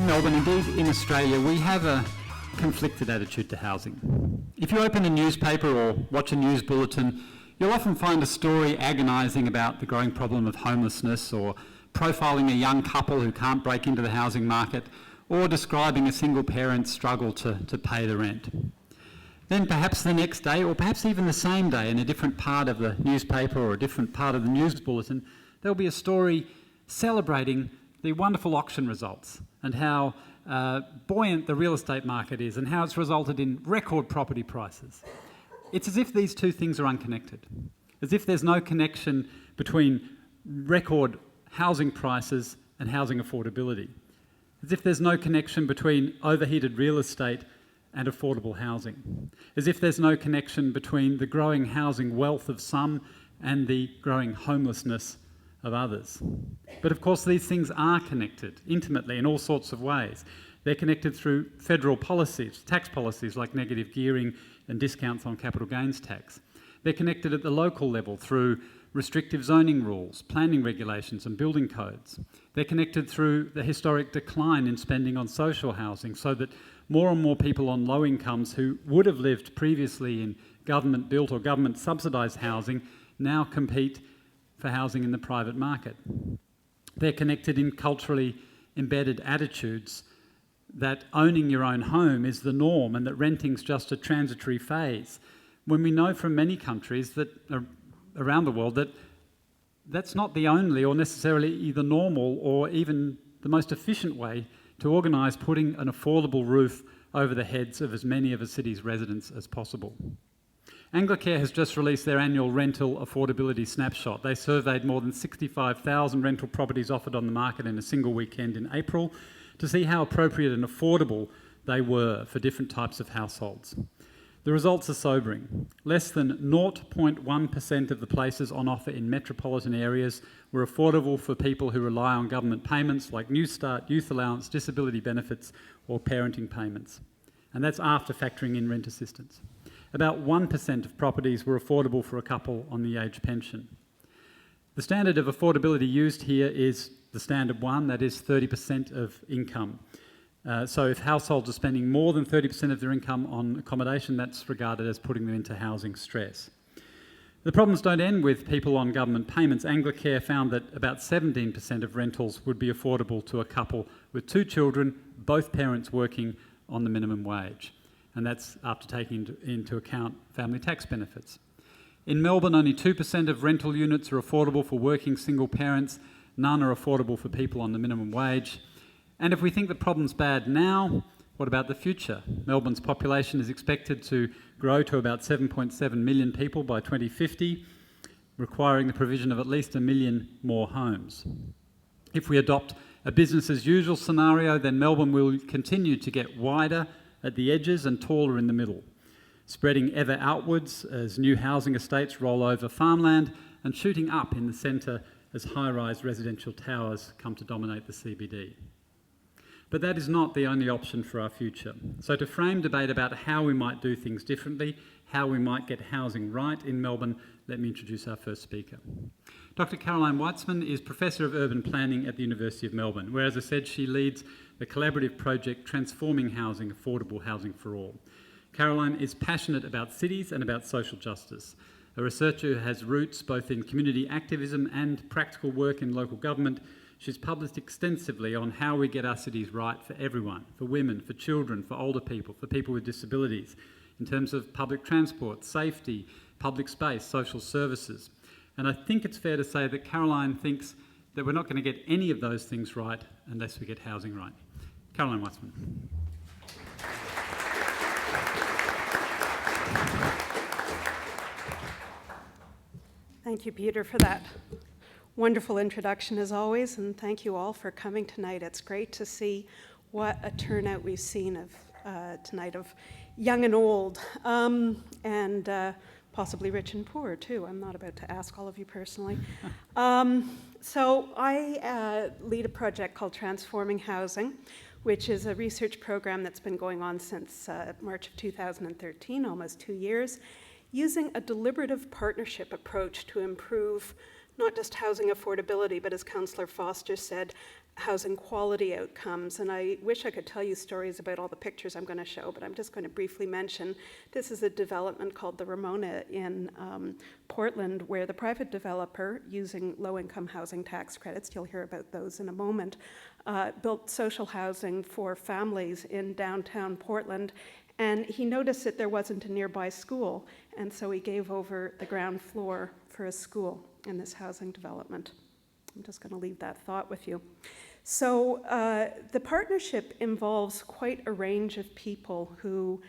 In Melbourne, indeed in Australia, we have a conflicted attitude to housing. If you open a newspaper or watch a news bulletin, you'll often find a story agonising about the growing problem of homelessness, or profiling a young couple who can't break into the housing market, or describing a single parent's struggle to pay the rent. Then perhaps the next day, or perhaps even the same day, in a different part of the newspaper or a different part of the news bulletin, there'll be a story celebrating the wonderful auction results and how buoyant the real estate market is and how it's resulted in record property prices. It's as if these two things are unconnected, as if there's no connection between record housing prices and housing affordability, as if there's no connection between overheated real estate and affordable housing, as if there's no connection between the growing housing wealth of some and the growing homelessness of others. But of course these things are connected intimately in all sorts of ways. They're connected through federal policies, tax policies like negative gearing and discounts on capital gains tax. They're connected at the local level through restrictive zoning rules, planning regulations and building codes. They're connected through the historic decline in spending on social housing, so that more and more people on low incomes who would have lived previously in government-built or government-subsidised housing now compete for housing in the private market. They're connected in culturally embedded attitudes that owning your own home is the norm and that renting's just a transitory phase, when we know from many countries that around the world that that's not the only or necessarily either normal or even the most efficient way to organise putting an affordable roof over the heads of as many of a city's residents as possible. Anglicare has just released their annual rental affordability snapshot. They surveyed more than 65,000 rental properties offered on the market in a single weekend in April to see how appropriate and affordable they were for different types of households. The results are sobering. Less than 0.1% of the places on offer in metropolitan areas were affordable for people who rely on government payments like New Start, youth allowance, disability benefits or parenting payments. And that's after factoring in rent assistance. About 1% of properties were affordable for a couple on the age pension. The standard of affordability used here is the standard one, that is 30% of income. So if households are spending more than 30% of their income on accommodation, that's regarded as putting them into housing stress. The problems don't end with people on government payments. Anglicare found that about 17% of rentals would be affordable to a couple with 2 children, both parents working on the minimum wage. And that's after taking into account family tax benefits. In Melbourne, only 2% of rental units are affordable for working single parents. None are affordable for people on the minimum wage. And if we think the problem's bad now, what about the future? Melbourne's population is expected to grow to about 7.7 million people by 2050, requiring the provision of at least 1 million more homes. If we adopt a business as usual scenario, then Melbourne will continue to get wider at the edges and taller in the middle, spreading ever outwards as new housing estates roll over farmland and shooting up in the centre as high-rise residential towers come to dominate the CBD. But that is not the only option for our future. So to frame debate about how we might do things differently, how we might get housing right in Melbourne, let me introduce our first speaker. Dr. Carolyn Whitzman is Professor of Urban Planning at the University of Melbourne, where, as I said, she leads the collaborative project Transforming Housing, Affordable Housing for All. Carolyn is passionate about cities and about social justice. A researcher who has roots both in community activism and practical work in local government. She's published extensively on how we get our cities right for everyone, for women, for children, for older people, for people with disabilities, in terms of public transport, safety, public space, social services. And I think it's fair to say that Carolyn thinks that we're not going to get any of those things right unless we get housing right. Carolyn Whitzman. Thank you, Peter, for that wonderful introduction as always, and thank you all for coming tonight. It's great to see what a turnout we've seen of tonight, of young and old, and possibly rich and poor too. I'm not about to ask all of you personally. So I lead a project called Transforming Housing, which is a research program that's been going on since March of 2013, almost 2 years, using a deliberative partnership approach to improve not just housing affordability, but as Councillor Foster said, housing quality outcomes. And I wish I could tell you stories about all the pictures I'm going to show, but I'm just going to briefly mention this is a development called the Ramona in Portland, where the private developer, using low-income housing tax credits, you'll hear about those in a moment, built social housing for families in downtown Portland. And he noticed that there wasn't a nearby school, and so he gave over the ground floor for a school in this housing development. I'm just going to leave that thought with you. So the partnership involves quite a range of people who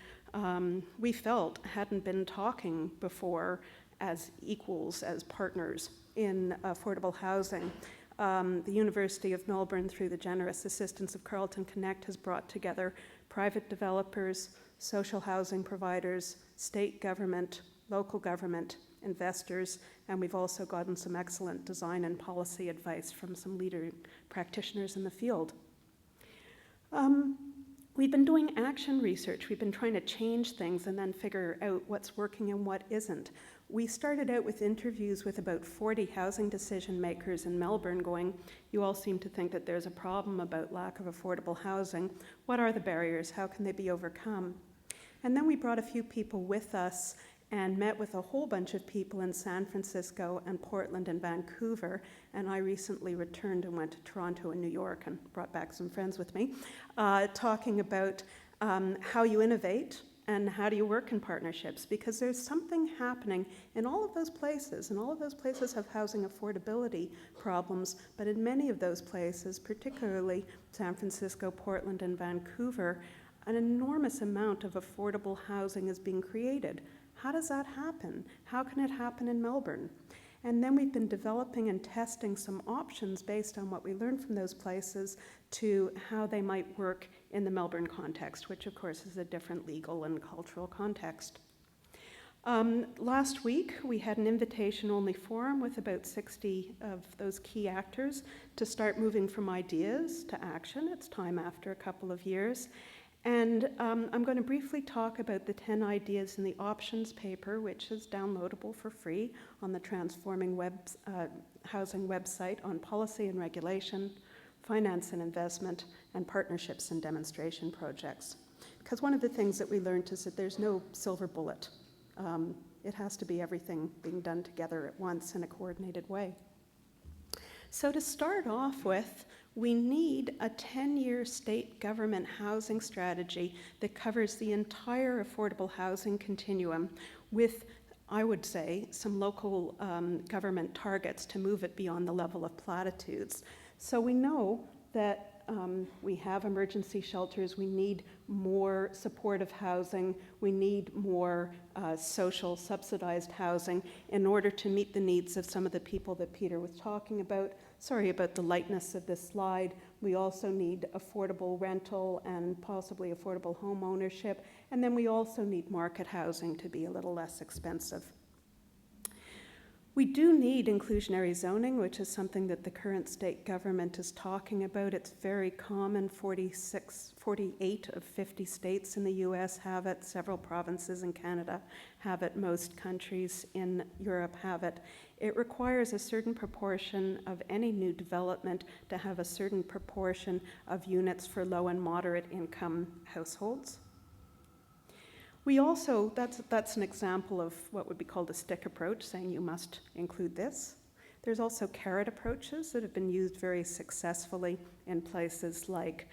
we felt hadn't been talking before as equals, as partners in affordable housing. The University of Melbourne, through the generous assistance of Carlton Connect, has brought together private developers, social housing providers, state government, local government, investors, and we've also gotten some excellent design and policy advice from some leader practitioners in the field. We've been doing action research. We've been trying to change things and then figure out what's working and what isn't. We started out with interviews with about 40 housing decision makers in Melbourne going, you all seem to think that there's a problem about lack of affordable housing. What are the barriers? How can they be overcome? And then we brought a few people with us and met with a whole bunch of people in San Francisco and Portland and Vancouver. And I recently returned and went to Toronto and New York and brought back some friends with me, talking about how you innovate and how do you work in partnerships, because there's something happening in all of those places, and all of those places have housing affordability problems, but in many of those places, particularly San Francisco, Portland, and Vancouver, an enormous amount of affordable housing is being created. How does that happen? How can it happen in Melbourne? And then we've been developing and testing some options based on what we learned from those places to how they might work in the Melbourne context, which of course is a different legal and cultural context. Last week, we had an invitation-only forum with about 60 of those key actors to start moving from ideas to action. It's time after a couple of years. And I'm going to briefly talk about the 10 ideas in the options paper, which is downloadable for free on the Transforming Housing website on policy and regulation, finance and investment, and partnerships and demonstration projects. Because one of the things that we learned is that there's no silver bullet. It has to be everything being done together at once in a coordinated way. So to start off with, we need a 10-year state government housing strategy that covers the entire affordable housing continuum with, I would say, some local government targets to move it beyond the level of platitudes. So we know that we have emergency shelters, we need more supportive housing, we need more social subsidized housing in order to meet the needs of some of the people that Peter was talking about. Sorry about the lightness of this slide. We also need affordable rental and possibly affordable home ownership. And then we also need market housing to be a little less expensive. We do need inclusionary zoning, which is something that the current state government is talking about. It's very common. 48 of 50 states in the US have it. Several provinces in Canada have it. Most countries in Europe have it. It requires a certain proportion of any new development to have a certain proportion of units for low and moderate income households. We also, that's an example of what would be called a stick approach, saying you must include this. There's also carrot approaches that have been used very successfully in places like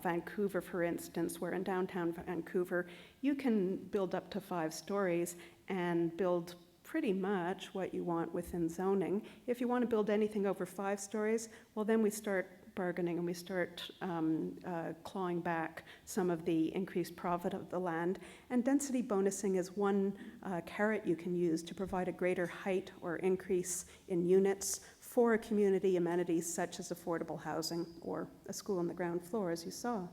Vancouver, for instance, where in downtown Vancouver, you can build up to 5 stories and build pretty much what you want within zoning. If you want to build anything over 5 stories, well, then we start bargaining and we start clawing back some of the increased profit of the land. And density bonusing is one carrot you can use to provide a greater height or increase in units for community amenities such as affordable housing or a school on the ground floor, as you saw.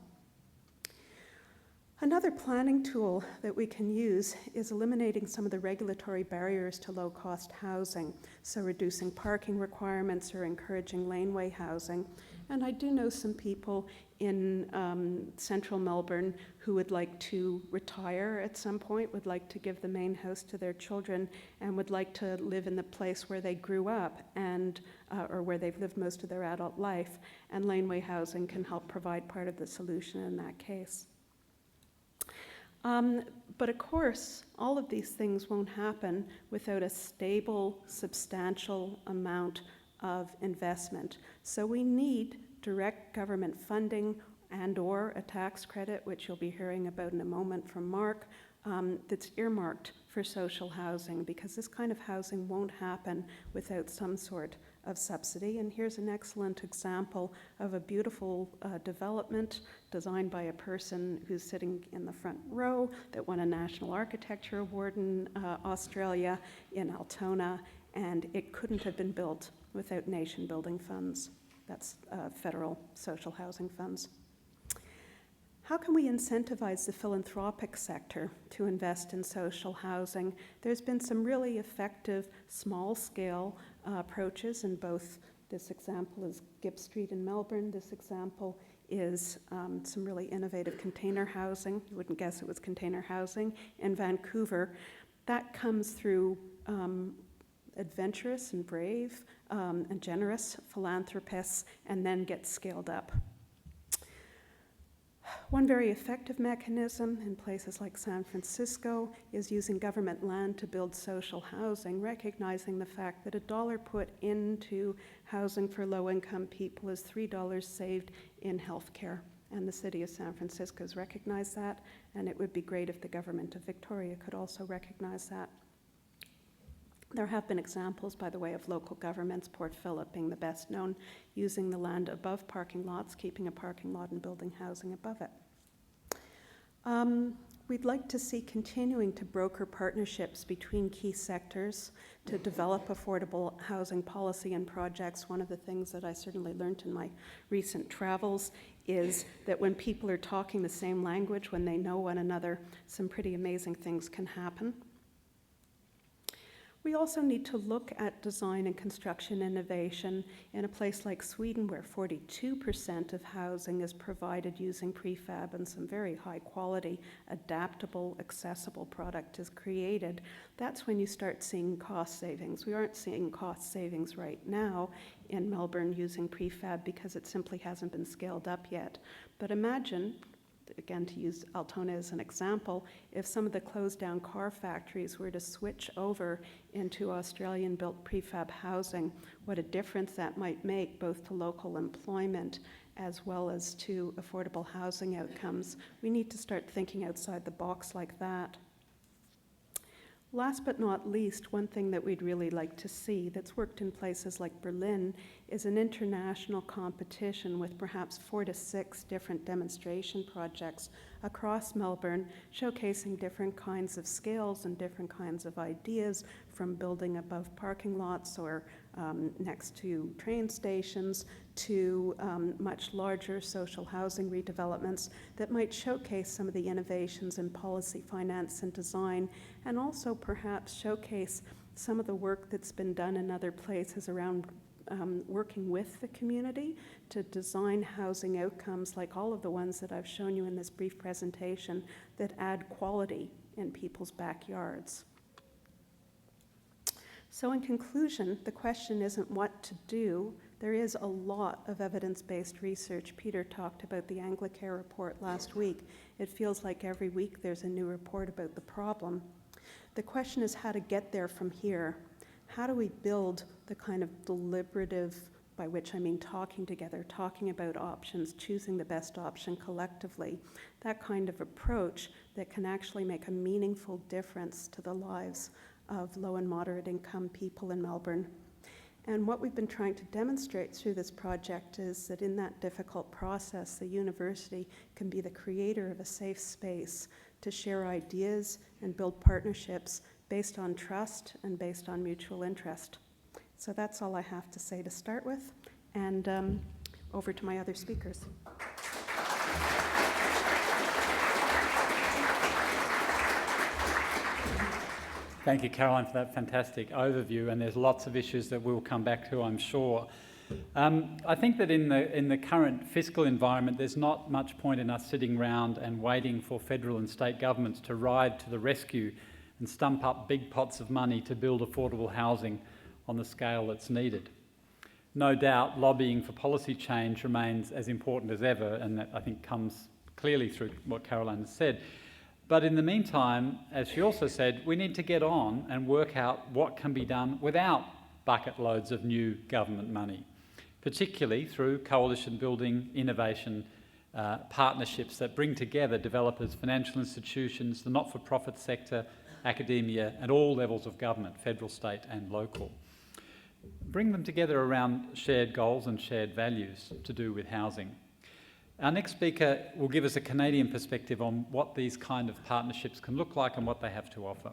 Another planning tool that we can use is eliminating some of the regulatory barriers to low-cost housing, so reducing parking requirements or encouraging laneway housing. And I do know some people in central Melbourne who would like to retire at some point, would like to give the main house to their children, and would like to live in the place where they grew up and or where they've lived most of their adult life. And laneway housing can help provide part of the solution in that case. But of course, all of these things won't happen without a stable, substantial amount of investment. So we need direct government funding and or a tax credit, which you'll be hearing about in a moment from Marc, that's earmarked for social housing, because this kind of housing won't happen without some sort of subsidy. And here's an excellent example of a beautiful development designed by a person who's sitting in the front row that won a National Architecture Award in Australia, in Altona, and it couldn't have been built without nation building funds. That's federal social housing funds. How can we incentivize the philanthropic sector to invest in social housing? There's been some really effective small-scale approaches in both. This example is Gibb Street in Melbourne. This example is some really innovative container housing. You wouldn't guess it was container housing in Vancouver. That comes through adventurous and brave and generous philanthropists, and then gets scaled up. One very effective mechanism in places like San Francisco is using government land to build social housing, recognizing the fact that $1 put into housing for low-income people is $3 saved in healthcare. And the city of San Francisco has recognized that, and it would be great if the government of Victoria could also recognize that. There have been examples, by the way, of local governments, Port Phillip being the best known, using the land above parking lots, keeping a parking lot and building housing above it. We'd like to see continuing to broker partnerships between key sectors to develop affordable housing policy and projects. One of the things that I certainly learned in my recent travels is that when people are talking the same language, when they know one another, some pretty amazing things can happen. We also need to look at design and construction innovation in a place like Sweden, where 42% of housing is provided using prefab, and some very high quality, adaptable, accessible product is created. That's when you start seeing cost savings. We aren't seeing cost savings right now in Melbourne using prefab because it simply hasn't been scaled up yet. But imagine, again, to use Altona as an example, if some of the closed down car factories were to switch over into Australian-built prefab housing, what a difference that might make both to local employment as well as to affordable housing outcomes. We need to start thinking outside the box like that. Last but not least, one thing that we'd really like to see that's worked in places like Berlin is an international competition with perhaps 4 to 6 different demonstration projects across Melbourne, showcasing different kinds of scales and different kinds of ideas, from building above parking lots or next to train stations to much larger social housing redevelopments that might showcase some of the innovations in policy, finance, and design, and also perhaps showcase some of the work that's been done in other places around working with the community to design housing outcomes like all of the ones that I've shown you in this brief presentation that add quality in people's backyards. So in conclusion, the question isn't what to do. There is a lot of evidence-based research. Peter talked about the Anglicare report last week. It feels like every week there's a new report about the problem. The question is how to get there from here. How do we build the kind of deliberative, by which I mean talking together, talking about options, choosing the best option collectively, that kind of approach that can actually make a meaningful difference to the lives of low and moderate income people in Melbourne. And what we've been trying to demonstrate through this project is that in that difficult process, the university can be the creator of a safe space to share ideas and build partnerships based on trust and based on mutual interest. So that's all I have to say to start with, and over to my other speakers. Thank you, Caroline, for that fantastic overview, and there's lots of issues that we'll come back to, I'm sure. I think that in the current fiscal environment, there's not much point in us sitting around and waiting for federal and state governments to ride to the rescue and stump up big pots of money to build affordable housing on the scale that's needed. No doubt, lobbying for policy change remains as important as ever, and that I think comes clearly through what Caroline has said. But in the meantime, as she also said, we need to get on and work out what can be done without bucket loads of new government money, particularly through coalition building, innovation, partnerships that bring together developers, financial institutions, the not-for-profit sector, academia, and all levels of government, federal, state and local. Bring them together around shared goals and shared values to do with housing. Our next speaker will give us a Canadian perspective on what these kind of partnerships can look like and what they have to offer.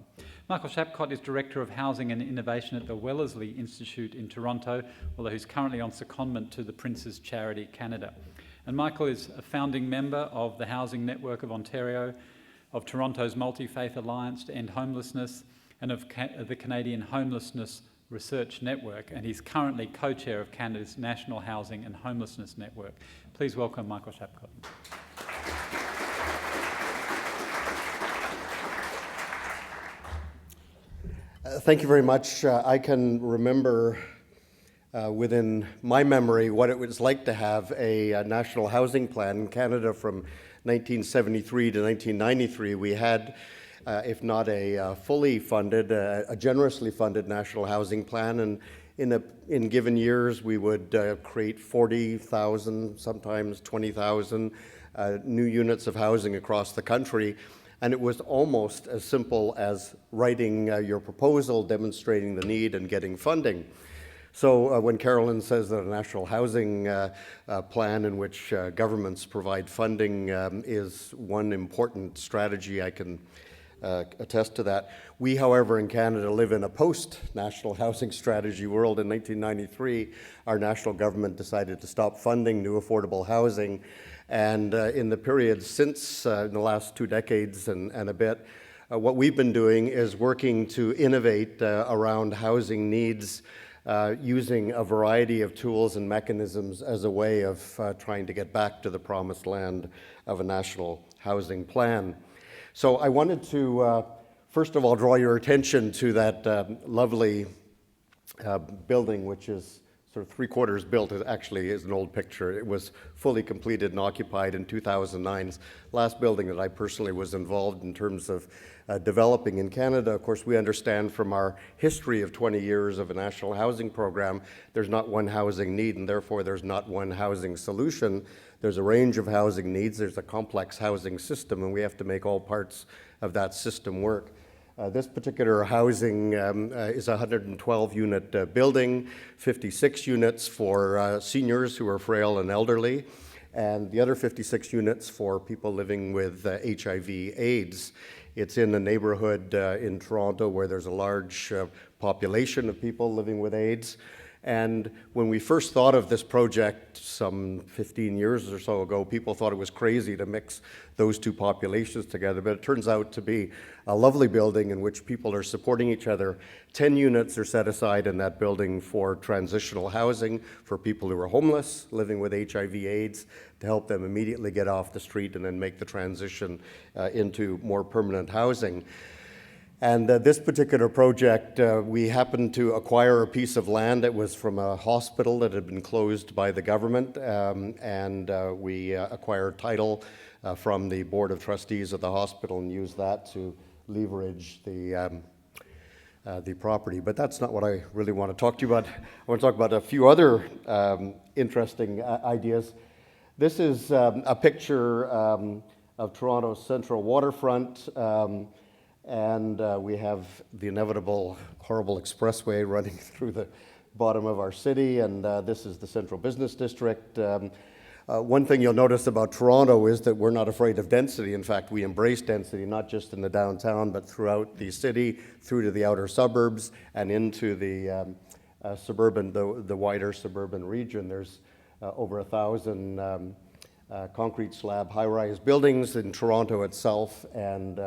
Michael Shapcott is Director of Housing and Innovation at the Wellesley Institute in Toronto, although he's currently on secondment to the Prince's Charity Canada. And Michael is a founding member of the Housing Network of Ontario, of Toronto's Multi-Faith Alliance to End Homelessness, and of the Canadian Homelessness Research Network, and he's currently co-chair of Canada's National Housing and Homelessness Network. Please welcome Michael Shapcott. Thank you very much. I can remember within my memory what it was like to have a national housing plan in Canada from 1973 to 1993. We had if not a fully funded, a generously funded national housing plan. And in given years, we would create 40,000, sometimes 20,000 new units of housing across the country. And it was almost as simple as writing your proposal, demonstrating the need, and getting funding. So when Carolyn says that a national housing plan in which governments provide funding is one important strategy, I can attest to that. We, however, in Canada live in a post-national housing strategy world. In 1993, our national government decided to stop funding new affordable housing. And in the period since, in the last 2 decades and a bit, what we've been doing is working to innovate around housing needs using a variety of tools and mechanisms as a way of trying to get back to the promised land of a national housing plan. So I wanted to, first of all, draw your attention to that lovely building, which is sort of 3/4 built. It actually is an old picture. It was fully completed and occupied in 2009. It's the last building that I personally was involved in terms of developing in Canada. Of course, we understand from our history of 20 years of a national housing program, there's not one housing need, and therefore there's not one housing solution. There's a range of housing needs. There's a complex housing system, and we have to make all parts of that system work. This particular housing is a 112-unit building, 56 units for seniors who are frail and elderly, and the other 56 units for people living with HIV/AIDS. It's in a neighborhood in Toronto where there's a large population of people living with AIDS. And when we first thought of this project some 15 years or so ago, people thought it was crazy to mix those two populations together, but it turns out to be a lovely building in which people are supporting each other. 10 units are set aside in that building for transitional housing for people who are homeless, living with HIV/AIDS, to help them immediately get off the street and then make the transition into more permanent housing. And this particular project, we happened to acquire a piece of land that was from a hospital that had been closed by the government, and we acquired title from the Board of Trustees of the hospital and used that to leverage the property. But that's not what I really want to talk to you about. I want to talk about a few other interesting ideas. This is a picture of Toronto's central waterfront. And we have the inevitable horrible expressway running through the bottom of our city, and this is the central business district. One thing you'll notice about Toronto is that we're not afraid of density. In fact, we embrace density, not just in the downtown, but throughout the city, through to the outer suburbs, and into the the wider suburban region. There's over 1,000 concrete slab high-rise buildings in Toronto itself, and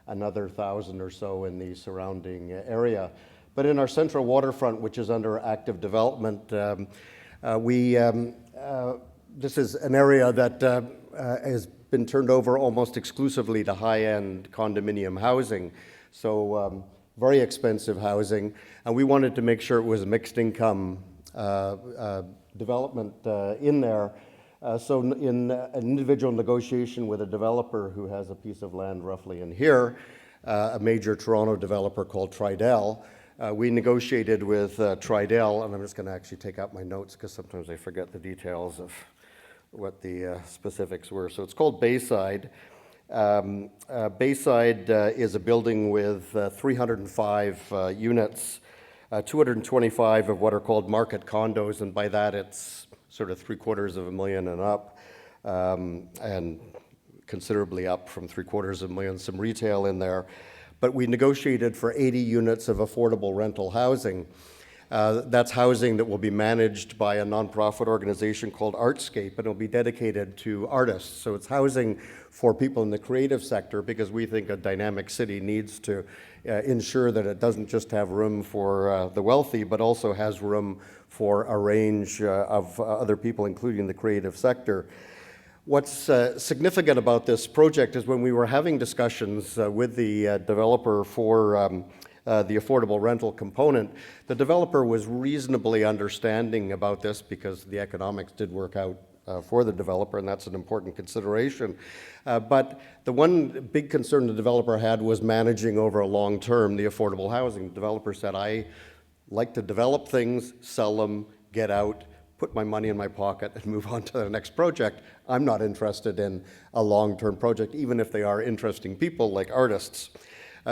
another 1,000 or so in the surrounding area. But in our central waterfront, which is under active development, this is an area that has been turned over almost exclusively to high-end condominium housing. So very expensive housing, and we wanted to make sure it was a mixed income development in there. So in an individual negotiation with a developer who has a piece of land roughly in here, a major Toronto developer called Tridel, we negotiated with Tridel, and I'm just going to actually take out my notes because sometimes I forget the details of what the specifics were. So it's called Bayside. Bayside is a building with 305 units, 225 of what are called market condos, and by that it's sort of $750,000 and up, and considerably up from $750,000, some retail in there. But we negotiated for 80 units of affordable rental housing. That's housing that will be managed by a nonprofit organization called Artscape, and it'll be dedicated to artists. So it's housing for people in the creative sector, because we think a dynamic city needs to ensure that it doesn't just have room for the wealthy, but also has room for a range of other people, including the creative sector. What's significant about this project is when we were having discussions with the developer for the affordable rental component, the developer was reasonably understanding about this because the economics did work out for the developer, and that's an important consideration. But the one big concern the developer had was managing over a long term the affordable housing. The developer said, I like to develop things, sell them, get out, put my money in my pocket and move on to the next project. I'm not interested in a long-term project, even if they are interesting people like artists.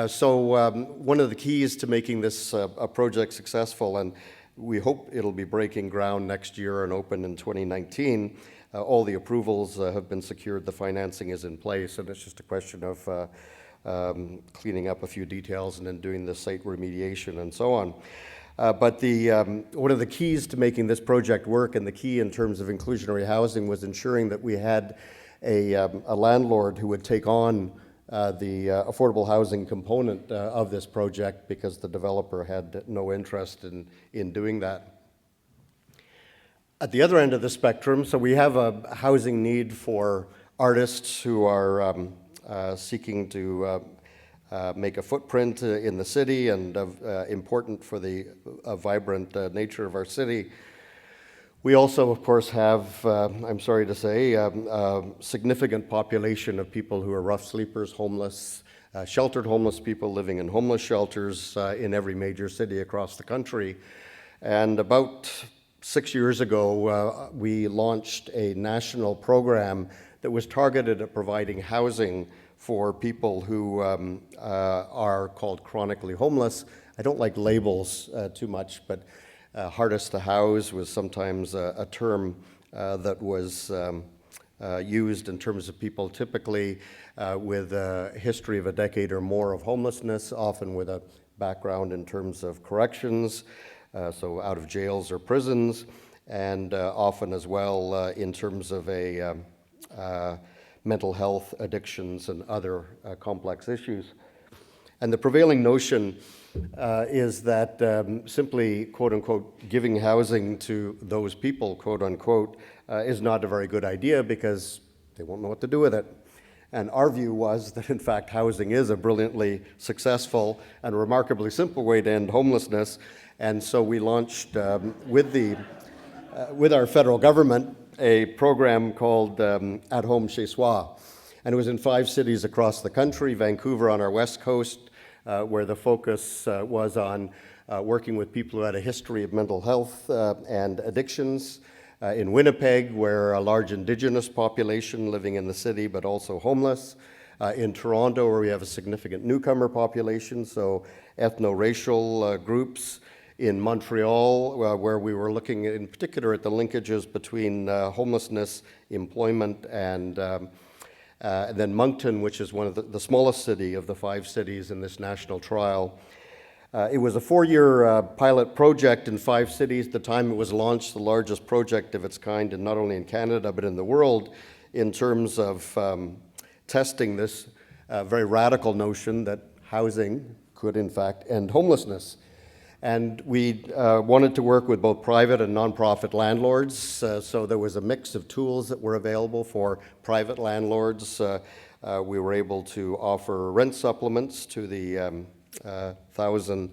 So one of the keys to making this a project successful, and we hope it'll be breaking ground next year and open in 2019, all the approvals have been secured, the financing is in place, and it's just a question of cleaning up a few details and then doing the site remediation and so on. But one of the keys to making this project work, and the key in terms of inclusionary housing, was ensuring that we had a landlord who would take on the affordable housing component of this project, because the developer had no interest in doing that. At the other end of the spectrum, so we have a housing need for artists who are seeking to make a footprint in the city, and important for the vibrant nature of our city. We also, of course, have, I'm sorry to say, a significant population of people who are rough sleepers, homeless, sheltered homeless people living in homeless shelters in every major city across the country. And about 6 years ago, we launched a national program that was targeted at providing housing for people who are called chronically homeless. I don't like labels too much, but hardest to house was sometimes a term that was used in terms of people typically with a history of a decade or more of homelessness, often with a background in terms of corrections, so out of jails or prisons, and often as well in terms of a mental health, addictions, and other complex issues. And the prevailing notion is that simply, quote unquote, giving housing to those people, quote unquote, is not a very good idea because they won't know what to do with it. And our view was that, in fact, housing is a brilliantly successful and remarkably simple way to end homelessness. And so we launched with our federal government a program called At Home Chez Soi. And it was in 5 cities across the country, Vancouver on our west coast, where the focus was on working with people who had a history of mental health and addictions. In Winnipeg, where a large Indigenous population living in the city, but also homeless. In Toronto, where we have a significant newcomer population, so ethno-racial groups. In Montreal, where we were looking in particular at the linkages between homelessness, employment, and then Moncton, which is one of the smallest city of the 5 cities in this national trial. It was a 4-year pilot project in 5 cities. At the time it was launched, the largest project of its kind, and not only in Canada, but in the world, in terms of testing this very radical notion that housing could in fact end homelessness. And we wanted to work with both private and nonprofit landlords, so there was a mix of tools that were available for private landlords. We were able to offer rent supplements to the 1,000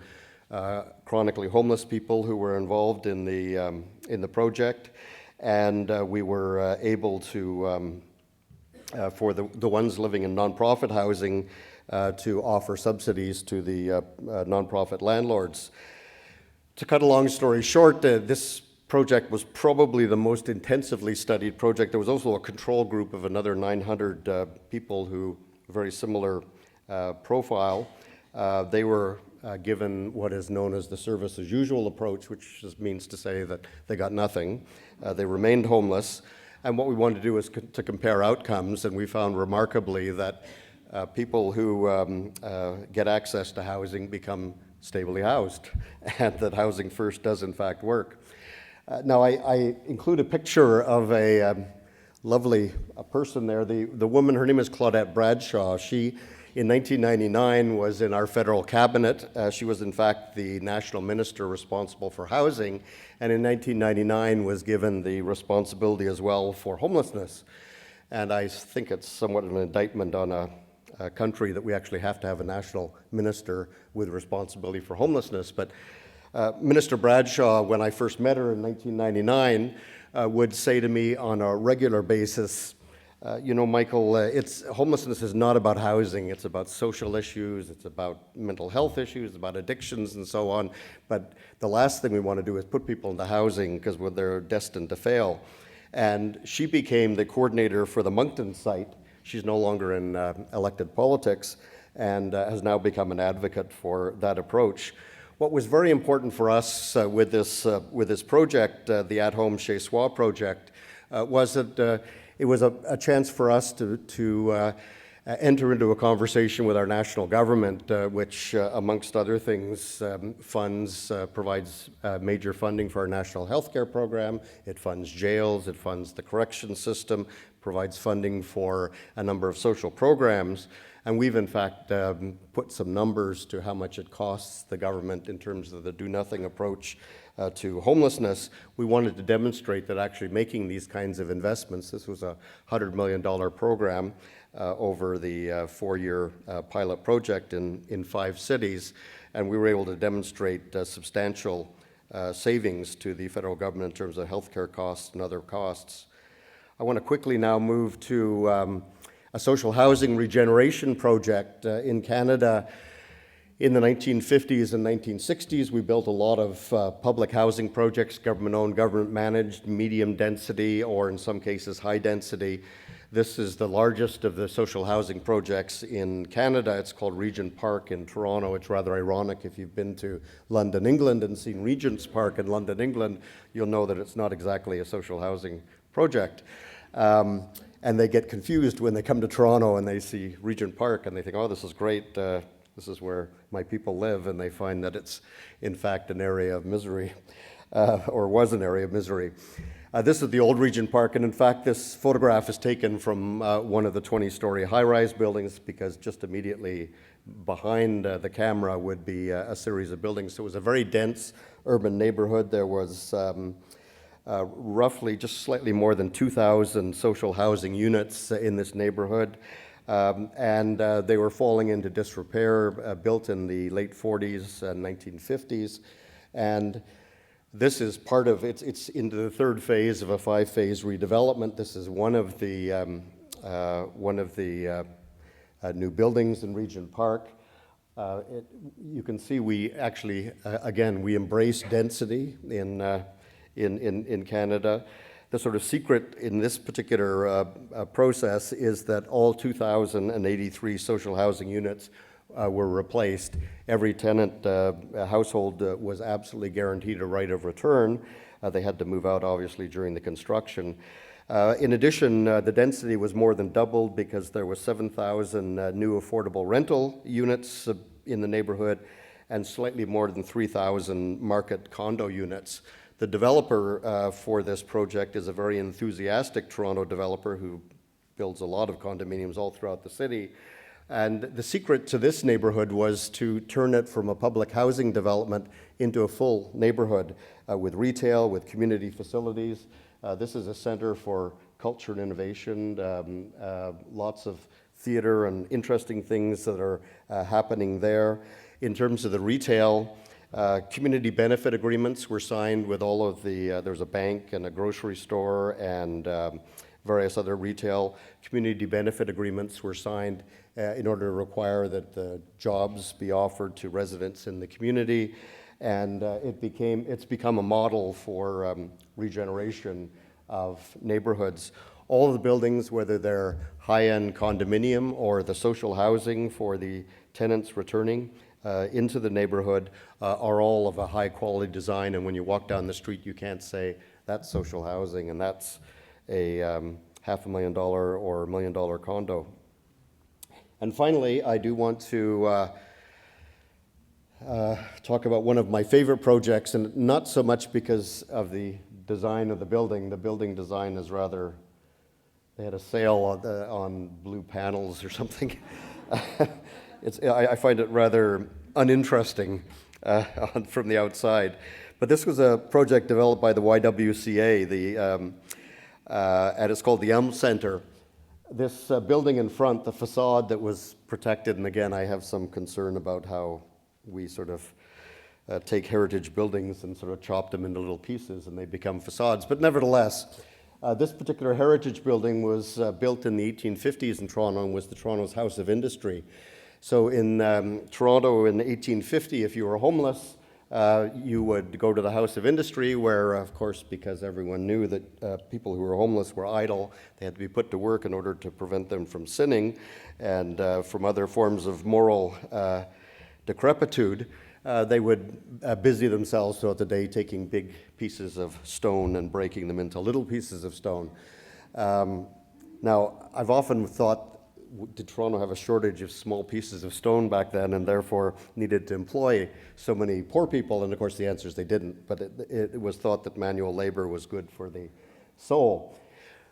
chronically homeless people who were involved in the project, and we were able to, for the ones living in nonprofit housing, to offer subsidies to the nonprofit landlords. To cut a long story short, this project was probably the most intensively studied project. There was also a control group of another 900 people who, very similar profile. They were given what is known as the service as usual approach, which just means to say that they got nothing. They remained homeless. And what we wanted to do was to compare outcomes, and we found remarkably that people who get access to housing become stably housed, and that Housing First does in fact work. Now I include a picture of a lovely person there. The woman, her name is Claudette Bradshaw. She, in 1999, was in our federal cabinet. She was in fact the national minister responsible for housing, and in 1999 was given the responsibility as well for homelessness. And I think it's somewhat of an indictment on a country that we actually have to have a national minister with responsibility for homelessness. But Minister Bradshaw, when I first met her in 1999, would say to me on a regular basis, you know, Michael, homelessness is not about housing, it's about social issues, it's about mental health issues, about addictions and so on. But the last thing we want to do is put people into housing because they're destined to fail. And she became the coordinator for the Moncton site. She's no longer in elected politics and has now become an advocate for that approach. What was very important for us with this project, the At Home Chez Soi project, was that it was a chance for us to enter into a conversation with our national government, which, amongst other things, provides major funding for our national health care program. It funds jails, it funds the correction system, provides funding for a number of social programs. And we've in fact put some numbers to how much it costs the government in terms of the do-nothing approach to homelessness. We wanted to demonstrate that actually making these kinds of investments, this was a $100 million program over the 4-year pilot project in 5 cities, and we were able to demonstrate substantial savings to the federal government in terms of healthcare costs and other costs. I want to quickly now move to a social housing regeneration project in Canada. In the 1950s and 1960s, we built a lot of public housing projects, government-owned, government-managed, medium density, or in some cases, high density. This is the largest of the social housing projects in Canada. It's called Regent Park in Toronto. It's rather ironic if you've been to London, England, and seen Regent's Park in London, England, you'll know that it's not exactly a social housing project. And they get confused when they come to Toronto and they see Regent Park and they think, oh, this is great. This is where my people live, and they find that it's, in fact, an area of misery, or was an area of misery. This is the old Regent Park, and in fact, this photograph is taken from one of the 20-story high-rise buildings, because just immediately behind the camera would be a series of buildings. So it was a very dense urban neighborhood. There was roughly just slightly more than 2,000 social housing units in this neighborhood. And they were falling into disrepair, built in the late 40s and 1950s. And this is part of, it's into the 3rd phase of a 5-phase redevelopment. This is one of the new buildings in Regent Park. You can see we actually, again, we embrace density in Canada. The sort of secret in this particular process is that all 2,083 social housing units were replaced. Every tenant household was absolutely guaranteed a right of return. They had to move out, obviously, during the construction. In addition, the density was more than doubled because there were 7,000 new affordable rental units in the neighborhood and slightly more than 3,000 market condo units. The developer for this project is a very enthusiastic Toronto developer who builds a lot of condominiums all throughout the city. And the secret to this neighborhood was to turn it from a public housing development into a full neighborhood with retail, with community facilities. This is a center for culture and innovation, lots of theater and interesting things that are happening there. In terms of the retail, community benefit agreements were signed with all of the, there's a bank and a grocery store and various other retail. Community benefit agreements were signed in order to require that the jobs be offered to residents in the community. And it's become a model for regeneration of neighborhoods. All of the buildings, whether they're high-end condominium or the social housing for the tenants returning into the neighborhood, are all of a high-quality design. And when you walk down the street, you can't say, that's social housing and that's a $500,000 or $1 million condo. And finally, I do want to talk about one of my favorite projects, and not so much because of the design of the building. The building design is rather, they had a sale on blue panels or something. I find it rather uninteresting from the outside. But this was a project developed by the YWCA, and it's called the Elm Center. This building in front, the facade that was protected, and again, I have some concern about how we sort of take heritage buildings and sort of chop them into little pieces and they become facades. But nevertheless, this particular heritage building was built in the 1850s in Toronto and was the Toronto's House of Industry. So in Toronto in 1850, if you were homeless, you would go to the House of Industry where, of course, because everyone knew that people who were homeless were idle, they had to be put to work in order to prevent them from sinning and from other forms of moral decrepitude. They would busy themselves throughout the day taking big pieces of stone and breaking them into little pieces of stone. Now, I've often thought, did Toronto have a shortage of small pieces of stone back then and therefore needed to employ so many poor people? And of course the answer is they didn't, but it was thought that manual labor was good for the soul.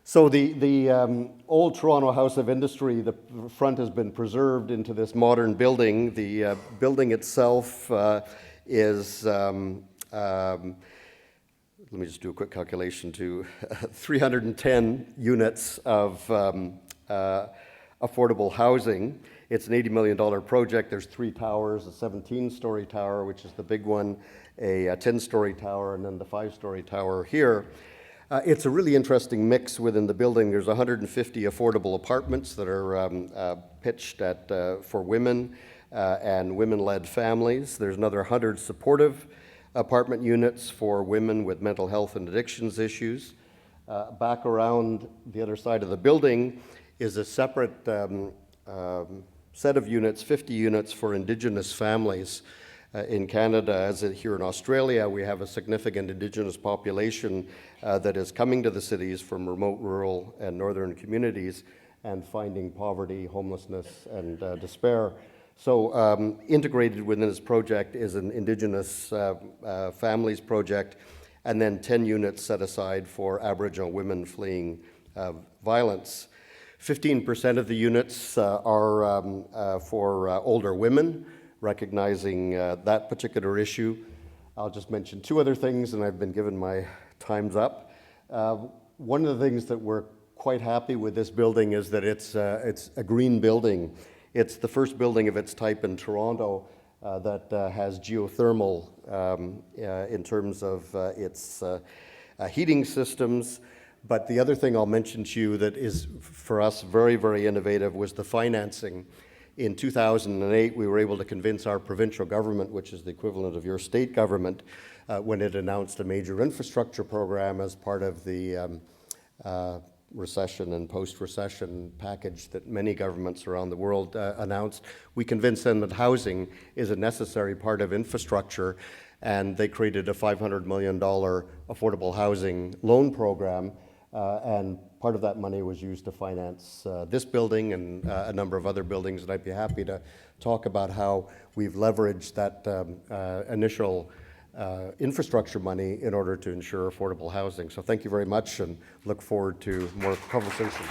So the old Toronto House of Industry, the front has been preserved into this modern building. The building itself is, let me just do a quick calculation, to 310 units of affordable housing. It's an $80 million project. There's 3 towers, a 17-story tower, which is the big one, a 10-story tower, and then the 5-story tower here. It's a really interesting mix within the building. There's 150 affordable apartments that are pitched at for women and women-led families. There's another 100 supportive apartment units for women with mental health and addictions issues. Back around the other side of the building is a separate set of units, 50 units for Indigenous families in Canada. As here in Australia, we have a significant Indigenous population that is coming to the cities from remote, rural, and northern communities and finding poverty, homelessness, and despair. So integrated within this project is an Indigenous families project, and then 10 units set aside for Aboriginal women fleeing violence. 15% of the units are for older women, recognizing that particular issue. I'll just mention 2 other things, and I've been given my time's up. One of the things that we're quite happy with this building is that it's a green building. It's the first building of its type in Toronto that has geothermal in terms of its heating systems. But the other thing I'll mention to you that is, for us, very, very innovative was the financing. In 2008, we were able to convince our provincial government, which is the equivalent of your state government, when it announced a major infrastructure program as part of the recession and post-recession package that many governments around the world announced. We convinced them that housing is a necessary part of infrastructure, and they created a $500 million affordable housing loan program. And part of that money was used to finance this building and a number of other buildings, and I'd be happy to talk about how we've leveraged that initial infrastructure money in order to ensure affordable housing. So thank you very much, and look forward to more conversation.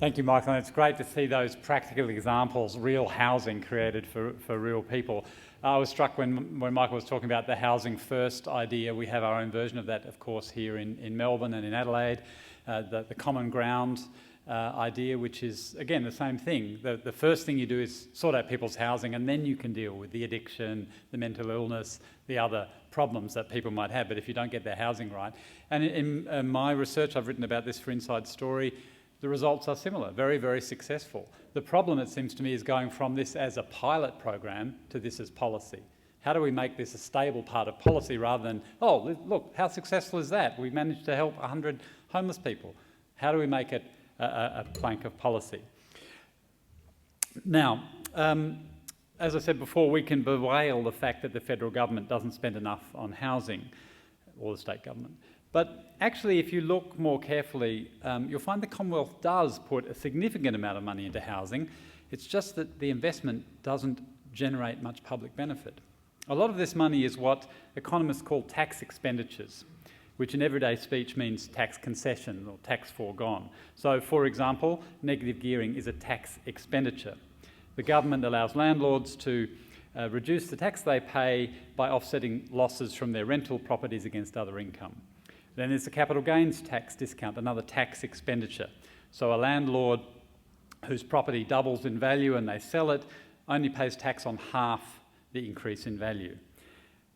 Thank you, Michael. And it's great to see those practical examples, real housing created for real people. I was struck when Michael was talking about the housing first idea. We have our own version of that, of course, here in Melbourne and in Adelaide. The common ground idea, which is, again, the same thing. The first thing you do is sort out people's housing, and then you can deal with the addiction, the mental illness, the other problems that people might have, but if you don't get their housing right. And in my research, I've written about this for Inside Story, the results are similar, very, very successful. The problem, it seems to me, is going from this as a pilot program to this as policy. How do we make this a stable part of policy rather than, oh, look, how successful is that? We managed to help 100 homeless people. How do we make it a plank of policy? Now, as I said before, we can bewail the fact that the federal government doesn't spend enough on housing, or the state government. But actually, if you look more carefully, you'll find the Commonwealth does put a significant amount of money into housing. It's just that the investment doesn't generate much public benefit. A lot of this money is what economists call tax expenditures, which in everyday speech means tax concession or tax foregone. So, for example, negative gearing is a tax expenditure. The government allows landlords to reduce the tax they pay by offsetting losses from their rental properties against other income. Then there's the capital gains tax discount, another tax expenditure. So a landlord whose property doubles in value and they sell it only pays tax on half the increase in value.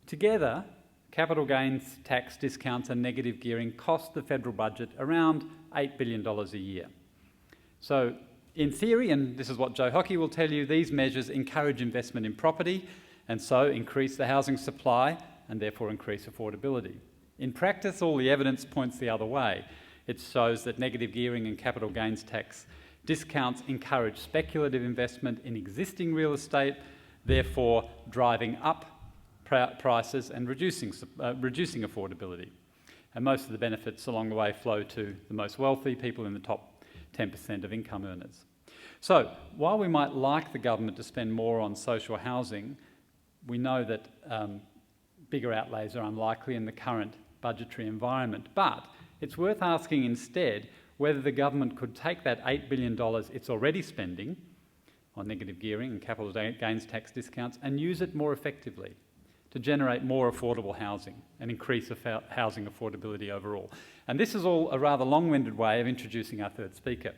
Together, capital gains tax discounts and negative gearing cost the federal budget around $8 billion a year. So in theory, and this is what Joe Hockey will tell you, these measures encourage investment in property and so increase the housing supply and therefore increase affordability. In practice, all the evidence points the other way. It shows that negative gearing and capital gains tax discounts encourage speculative investment in existing real estate, therefore driving up prices and reducing affordability. And most of the benefits along the way flow to the most wealthy, people in the top 10% of income earners. So, while we might like the government to spend more on social housing, we know that bigger outlays are unlikely in the current budgetary environment. But it's worth asking instead whether the government could take that $8 billion it's already spending on negative gearing and capital gains tax discounts and use it more effectively to generate more affordable housing and increase housing affordability overall. And this is all a rather long-winded way of introducing our third speaker.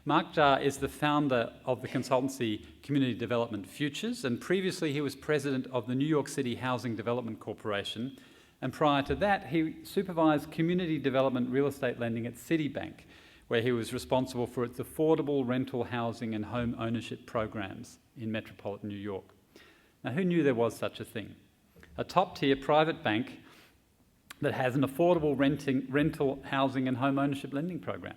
Marc Jahr is the founder of the consultancy Community Development Futures, and previously he was president of the New York City Housing Development Corporation, and prior to that he supervised community development real estate lending at Citibank, where he was responsible for its affordable rental housing and home ownership programs in metropolitan New York. Now, who knew there was such a thing? A top-tier private bank that has an affordable rental housing and home ownership lending program.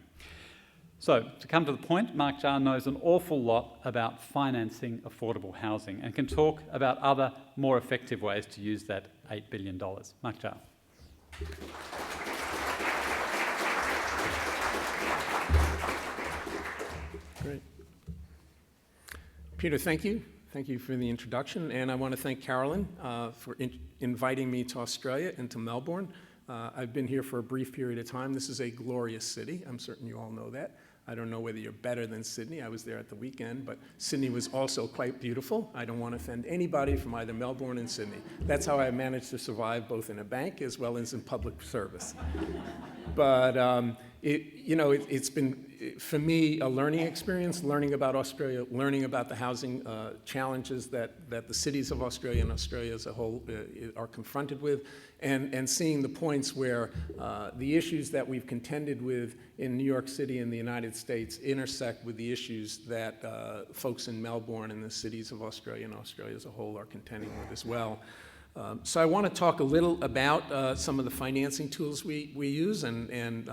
So, to come to the point, Marc Jahr knows an awful lot about financing affordable housing and can talk about other, more effective ways to use that $8 billion. Marc Jahr. Great. Peter, thank you. Thank you for the introduction, and I want to thank Carolyn for inviting me to Australia and to Melbourne. I've been here for a brief period of time. This is a glorious city. I'm certain you all know that. I don't know whether you're better than Sydney. I was there at the weekend, but Sydney was also quite beautiful. I don't want to offend anybody from either Melbourne and Sydney. That's how I managed to survive both in a bank as well as in public service. But it's been, for me, a learning experience, learning about Australia, learning about the housing challenges that the cities of Australia and Australia as a whole are confronted with, and seeing the points where the issues that we've contended with in New York City and the United States intersect with the issues that folks in Melbourne and the cities of Australia and Australia as a whole are contending with as well. So I want to talk a little about some of the financing tools we use and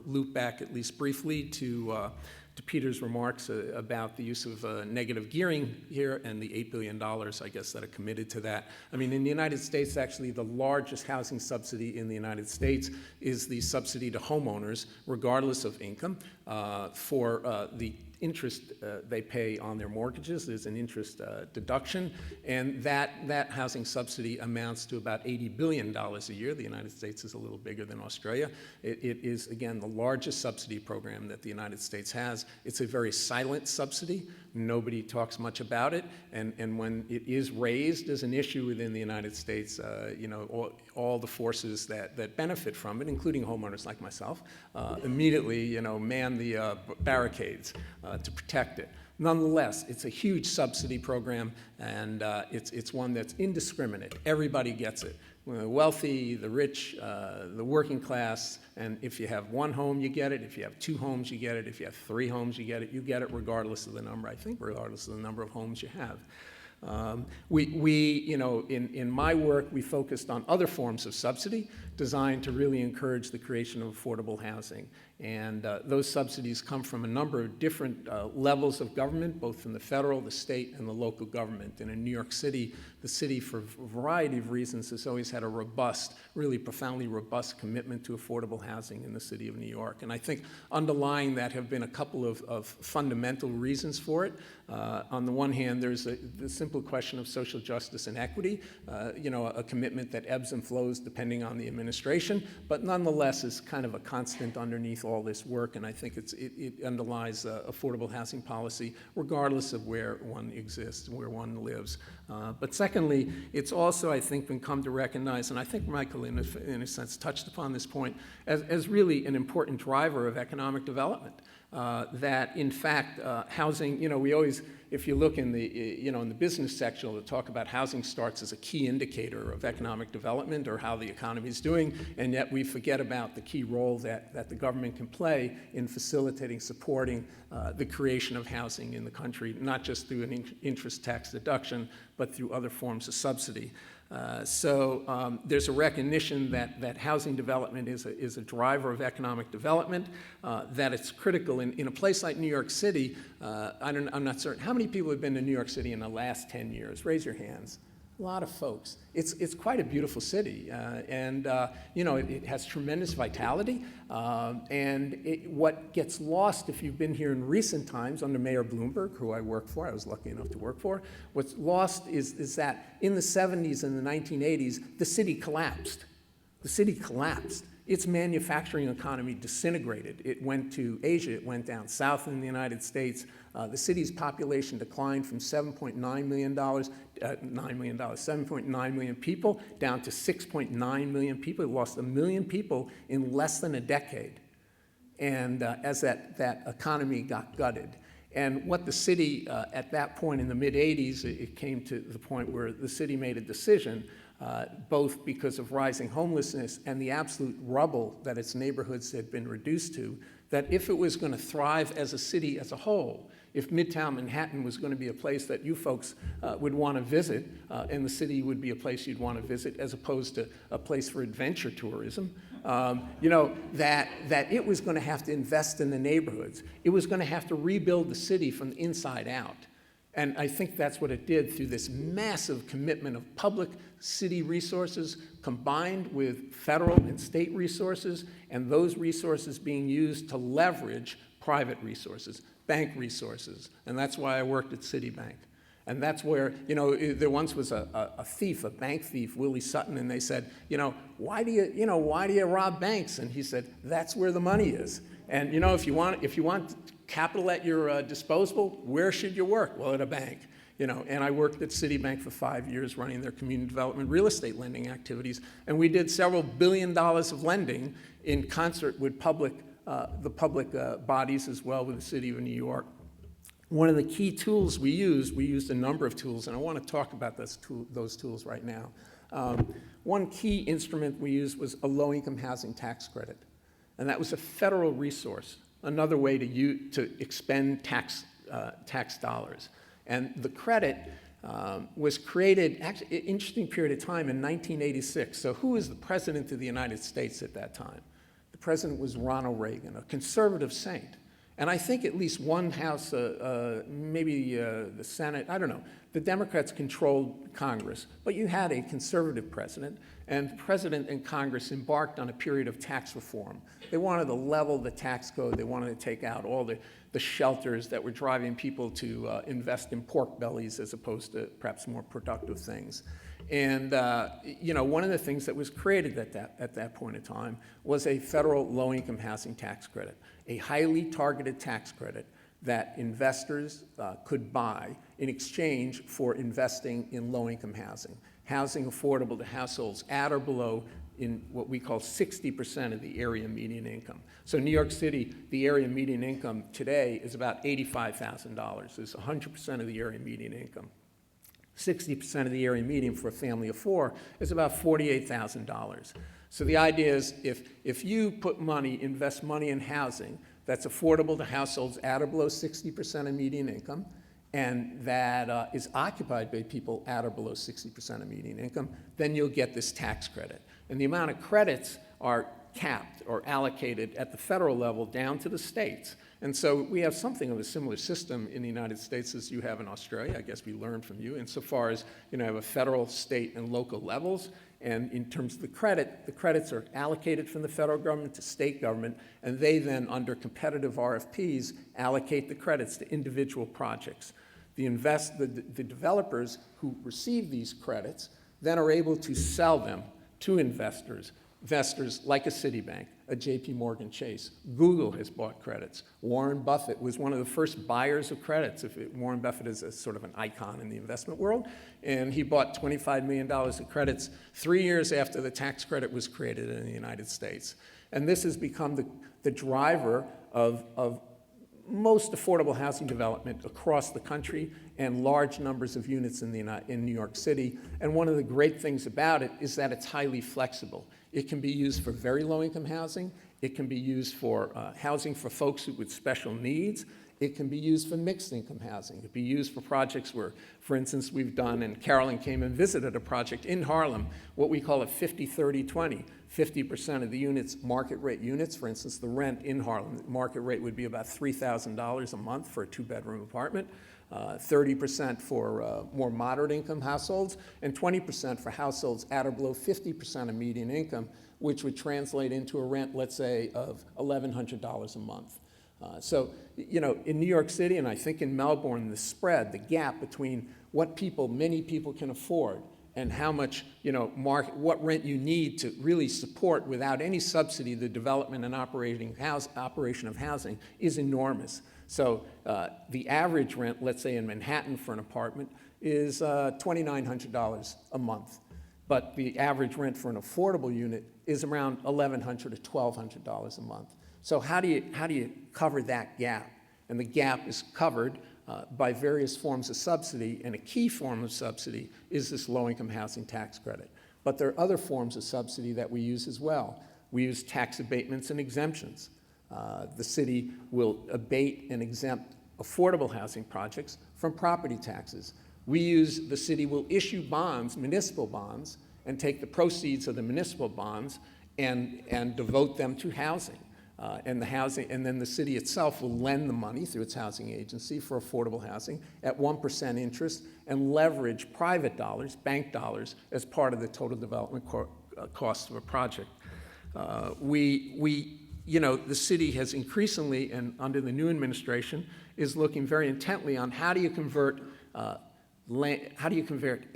loop back at least briefly to Peter's remarks about the use of negative gearing here and the $8 billion, I guess, that are committed to that. I mean, in the United States, actually, the largest housing subsidy in the United States is the subsidy to homeowners, regardless of income, for the interest they pay on their mortgages. There's an interest deduction, and that housing subsidy amounts to about $80 billion a year. The United States is a little bigger than Australia. It is, again, the largest subsidy program that the United States has. It's a very silent subsidy. Nobody talks much about it, and when it is raised as an issue within the United States, all the forces that benefit from it, including homeowners like myself, immediately man the barricades to protect it. Nonetheless, it's a huge subsidy program, and it's one that's indiscriminate. Everybody gets it. The wealthy, the rich, the working class, and if you have one home, you get it. If you have two homes, you get it. If you have three homes, you get it. You get it regardless of the number, I think, regardless of the number of homes you have. In my work, we focused on other forms of subsidy designed to really encourage the creation of affordable housing. And those subsidies come from a number of different levels of government, both from the federal, the state, and the local government. And in New York City, the city, for a variety of reasons, has always had a robust, really profoundly robust commitment to affordable housing in the city of New York. And I think underlying that have been a couple of fundamental reasons for it. On the one hand, there's the simple question of social justice and equity, a commitment that ebbs and flows depending on the administration, but nonetheless is kind of a constant underneath all this work, and I think it underlies affordable housing policy regardless of where one exists, where one lives. But secondly, it's also, I think, been come to recognize, and I think Michael, in a sense, touched upon this point, as really an important driver of economic development. That in fact, housing, we always, if you look in the, in the business section, they'll talk about housing starts as a key indicator of economic development or how the economy is doing, and yet we forget about the key role that the government can play in facilitating, supporting the creation of housing in the country, not just through an interest tax deduction, but through other forms of subsidy. So there's a recognition that housing development is a driver of economic development, that it's critical. In a place like New York City, I'm not certain. How many people have been to New York City in the last 10 years? Raise your hands. A lot of folks. It's quite a beautiful city, and it has tremendous vitality. And what gets lost if you've been here in recent times under Mayor Bloomberg, who I work for, I was lucky enough to work for, what's lost is that in the 70s and the 1980s, the city collapsed. The city collapsed. Its manufacturing economy disintegrated. It went to Asia. It went down south in the United States. The city's population declined from 7.9 million people down to 6.9 million people. It lost 1 million people in less than a decade. And as that economy got gutted. And what the city, at that point in the mid-'80s, it came to the point where the city made a decision, both because of rising homelessness and the absolute rubble that its neighborhoods had been reduced to, that if it was going to thrive as a city as a whole, if Midtown Manhattan was going to be a place that you folks would want to visit, and the city would be a place you'd want to visit as opposed to a place for adventure tourism, that it was going to have to invest in the neighborhoods. It was going to have to rebuild the city from the inside out. And I think that's what it did through this massive commitment of public city resources combined with federal and state resources, and those resources being used to leverage private resources, bank resources. And that's why I worked at Citibank. And that's where, there once was a thief, a bank thief, Willie Sutton, and they said, why do you rob banks? And he said, that's where the money is. And if you want capital at your disposal, where should you work? Well, at a bank. And I worked at Citibank for 5 years running their community development real estate lending activities. And we did several $1 billion of lending in concert with the public bodies as well with the city of New York. One of the key tools we used a number of tools, and I want to talk about those tools right now. One key instrument we used was a low-income housing tax credit. And that was a federal resource, another way to expend tax dollars. And the credit was created, actually, an interesting period of time in 1986. So who was the president of the United States at that time? The president was Ronald Reagan, a conservative saint. And I think at least one house, maybe the Senate, I don't know, the Democrats controlled Congress, but you had a conservative president, and the president and Congress embarked on a period of tax reform. They wanted to level the tax code. They wanted to take out all the shelters that were driving people to invest in pork bellies as opposed to perhaps more productive things. And one of the things that was created at that point in time was a federal low-income housing tax credit, a highly targeted tax credit that investors could buy in exchange for investing in low-income housing affordable to households at or below in what we call 60% of the area median income. So in New York City, the area median income today is about $85,000. It's 100% of the area median income. 60% of the area median for a family of four is about $48,000. So the idea is if you invest money in housing that's affordable to households at or below 60% of median income, and that is occupied by people at or below 60% of median income, then you'll get this tax credit. And the amount of credits are capped or allocated at the federal level down to the states. And so we have something of a similar system in the United States as you have in Australia. I guess we learned from you insofar as have a federal, state, and local levels. And in terms of the credits are allocated from the federal government to state government, and they then, under competitive RFPs, allocate the credits to individual projects. The developers who receive these credits then are able to sell them to investors like a Citibank, a JP Morgan Chase. Google has bought credits. Warren Buffett was one of the first buyers of credits. Warren Buffett is a sort of an icon in the investment world, and he bought $25 million of credits 3 years after the tax credit was created in the United States. And this has become the driver of most affordable housing development across the country and large numbers of units in New York City. And one of the great things about it is that it's highly flexible. It can be used for very low-income housing. It can be used for housing for folks with special needs. It can be used for mixed-income housing. It can be used for projects where, for instance, we've done, and Carolyn came and visited a project in Harlem, what we call a 50-30-20. 50% of the units, market rate units, for instance, the rent in Harlem, the market rate would be about $3,000 a month for a two-bedroom apartment, 30% for more moderate income households, and 20% for households at or below 50% of median income, which would translate into a rent, let's say, of $1,100 a month. So, in New York City, and I think in Melbourne, the gap between what many people can afford and how much, what rent you need to really support without any subsidy the development and operation of housing is enormous. So the average rent, let's say in Manhattan for an apartment, is $2,900 a month. But the average rent for an affordable unit is around $1,100 to $1,200 a month. So how do you cover that gap? And the gap is covered by various forms of subsidy, and a key form of subsidy is this low-income housing tax credit. But there are other forms of subsidy that we use as well. We use tax abatements and exemptions. The city will abate and exempt affordable housing projects from property taxes. The city will issue bonds, municipal bonds, and take the proceeds of the municipal bonds and devote them to housing. And then the city itself will lend the money through its housing agency for affordable housing at 1% interest and leverage private dollars, bank dollars, as part of the total development cost of a project. The city has increasingly, and under the new administration, is looking very intently on how do you convert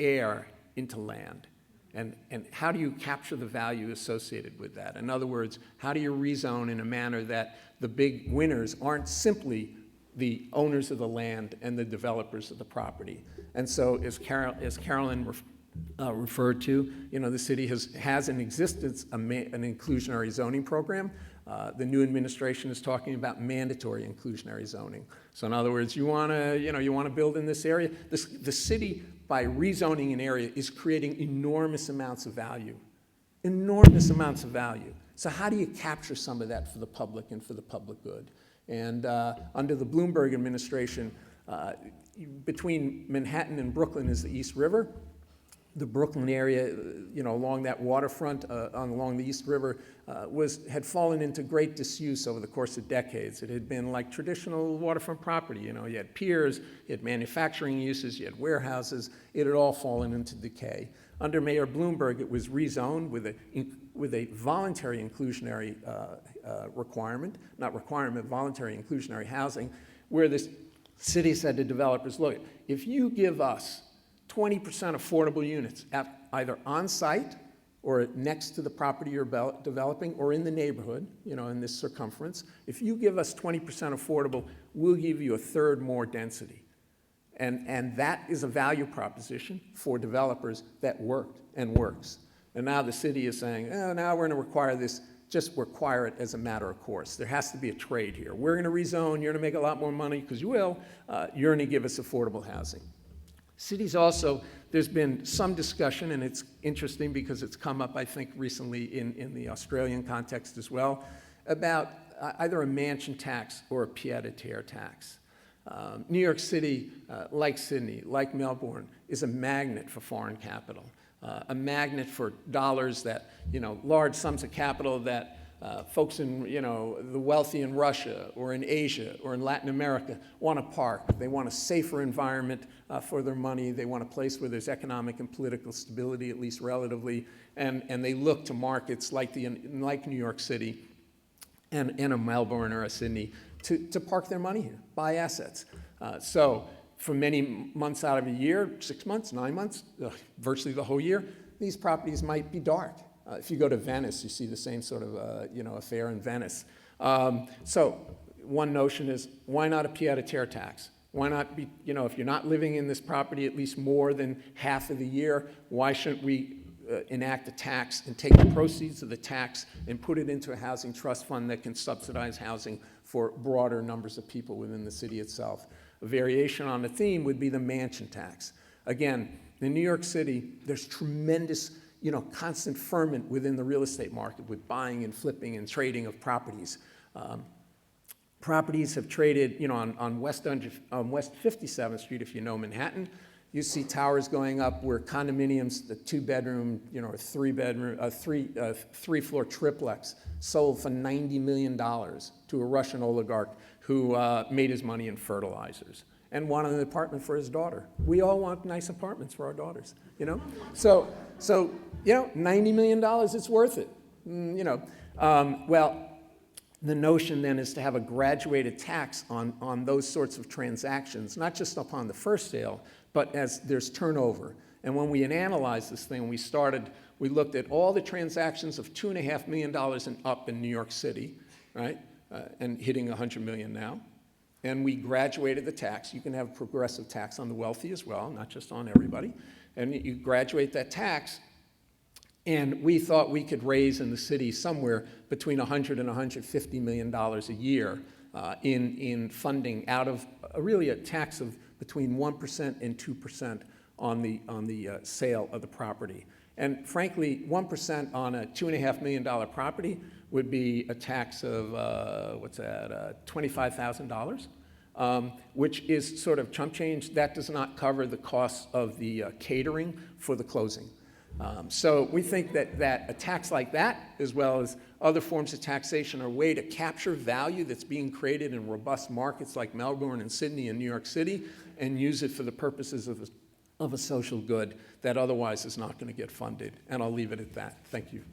air into land? And how do you capture the value associated with that? In other words, how do you rezone in a manner that the big winners aren't simply the owners of the land and the developers of the property? And so, as Carolyn referred to, the city has in existence an inclusionary zoning program. The new administration is talking about mandatory inclusionary zoning. So in other words, you want to build in this area. The city, by rezoning an area, is creating enormous amounts of value. Enormous amounts of value. So how do you capture some of that for the public and for the public good? And under the Bloomberg administration, between Manhattan and Brooklyn is the East River. the Brooklyn area, along that waterfront, along the East River, had fallen into great disuse over the course of decades. It had been like traditional waterfront property. You had piers, you had manufacturing uses, you had warehouses. It had all fallen into decay. Under Mayor Bloomberg, it was rezoned with a voluntary inclusionary voluntary inclusionary housing, where the city said to developers, look, if you give us 20% affordable units either on site or next to the property you're developing or in the neighborhood, in this circumference, if you give us 20% affordable, we'll give you a third more density. And that is a value proposition for developers that worked and works. And now the city is saying, oh, now we're going to require this, just require it as a matter of course. There has to be a trade here. We're going to rezone, you're going to make a lot more money because you will, you're going to give us affordable housing. Cities also, there's been some discussion, and it's interesting because it's come up, I think, recently in the Australian context as well, about either a mansion tax or a pied-à-terre tax. New York City, like Sydney, like Melbourne, is a magnet for foreign capital, a magnet for dollars that, large sums of capital that folks in, the wealthy in Russia or in Asia or in Latin America want to park. They want a safer environment for their money. They want a place where there's economic and political stability, at least relatively, and they look to markets like New York City and a Melbourne or a Sydney to park their money here, buy assets. So for many months out of a year, 6 months, 9 months, virtually the whole year, these properties might be dark. If you go to Venice, you see the same sort of affair in Venice. So one notion is, why not a pied-à-terre tax? Why not be, if you're not living in this property at least more than half of the year, why shouldn't we enact a tax and take the proceeds of the tax and put it into a housing trust fund that can subsidize housing for broader numbers of people within the city itself? A variation on the theme would be the mansion tax. Again, in New York City, there's tremendous constant ferment within the real estate market with buying and flipping and trading of properties. Properties have traded, on West 57th Street, if you know Manhattan, you see towers going up where condominiums, the 2-bedroom, or 3-bedroom, 3-floor triplex sold for $90 million to a Russian oligarch who made his money in fertilizers and wanted an apartment for his daughter. We all want nice apartments for our daughters, So, $90 million, it's worth it. Well, the notion then is to have a graduated tax on those sorts of transactions, not just upon the first sale, but as there's turnover. And when we analyzed this thing, we looked at all the transactions of $2.5 million and up in New York City, right? And hitting 100 million now. And we graduated the tax. You can have progressive tax on the wealthy as well, not just on everybody. And you graduate that tax, and we thought we could raise in the city somewhere between $100 and $150 million a year in funding out of really a tax of between 1% and 2% on the sale of the property. And frankly, 1% on a $2.5 million property would be a tax of, $25,000, which is sort of chump change. That does not cover the costs of the catering for the closing. So we think that a tax like that, as well as other forms of taxation, are a way to capture value that's being created in robust markets like Melbourne and Sydney and New York City and use it for the purposes of a social good that otherwise is not going to get funded. And I'll leave it at that. Thank you.